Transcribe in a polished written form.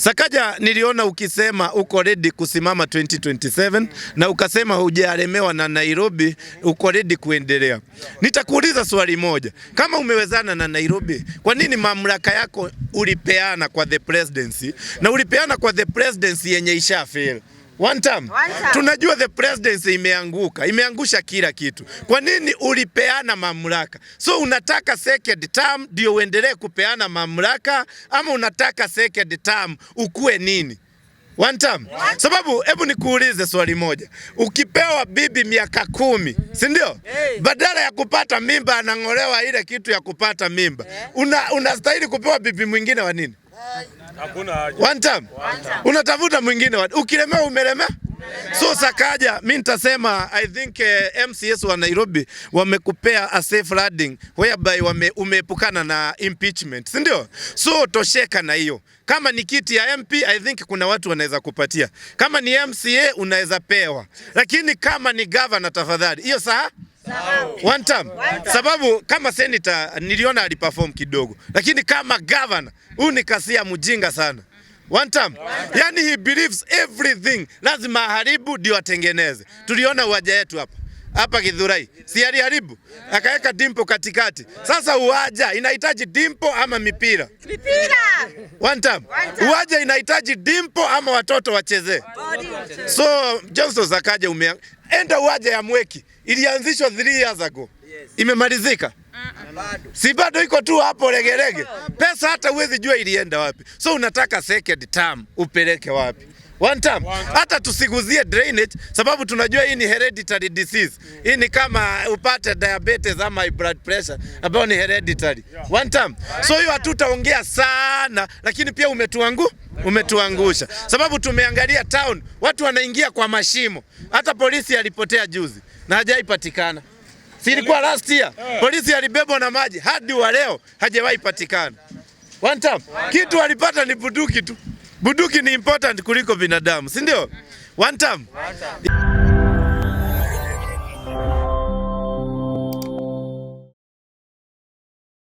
Sakaja, niliona ukisema uko ready kusimama 2027 na ukasema hujalemewa na Nairobi, uko ready kuendelea. Nitakuuliza swali moja. Kama umewezana na Nairobi, kwa nini mamlaka yako ulipeana kwa the presidency na ulipeana kwa the presidency yenye ishafail? One time. Tunajua the presidency imeangusha kila kitu. Kwa nini ulipeana mamlaka? So unataka second term ndio uendelee kupeana mamlaka ama unataka second term ukue nini? One time. Sababu hebu nikuulize swali moja. Ukipewa bibi miaka 10, si ndio? Badala ya kupata mimba anangolewa ile kitu ya kupata mimba. Unastahili kupewa bibi mwingine wa nini? Hakuna haja. One time. Unatafuta mwingine ukilemewa umelemea. So Sakaja, mimi nitasema I think MCS wa Nairobi wamekupea a safe riding whereby umeepukana na impeachment, si ndio? So tosheka na hiyo. Kama ni kiti ya MP, I think kuna watu wanaweza kupatia. Kama ni MCA unaweza pewa. Lakini kama ni governor tafadhali, hiyo sawa? One time. Sababu kama senator niliona aliperform kidogo. Lakini kama governor, huyu ni kasia mjinga sana. One time. Yani he believes everything lazima haribu ndio atengeneze. Tuliona uwanja yetu hapa Githurai. Si aliharibu? Akaweka dimpo katikati. Sasa uwanja inahitaji dimpo ama mipira? Mipira. One time. Uwanja inahitaji dimpo ama watoto wacheze? So Johnson Sakaja enda uwanja ya Mweki. Ilianzishwa 3 years ago. Imemalizika? Si bado iko tu hapo legelege. Pesa hata uwezi jua ilienda wapi. So unataka second term upeleke wapi? One time. Hata tusiguzie drainage sababu tunajua hii ni hereditary disease. Hii ni kama upate diabetes ama high blood pressure ambao ni hereditary. One time. So hiyo hatutaongea sana lakini pia umetuangusha. Sababu tumeangalia town watu wanaingia kwa mashimo. Hata polisi alipotea juzi na hajaipatikana. Si ilikuwa last year. Polisi alibebwa na maji hadi wa leo hajawahi patikana. One time. Kitu walipata ni bunduki tu. Bunduki ni important kuliko binadamu, si ndio? One time.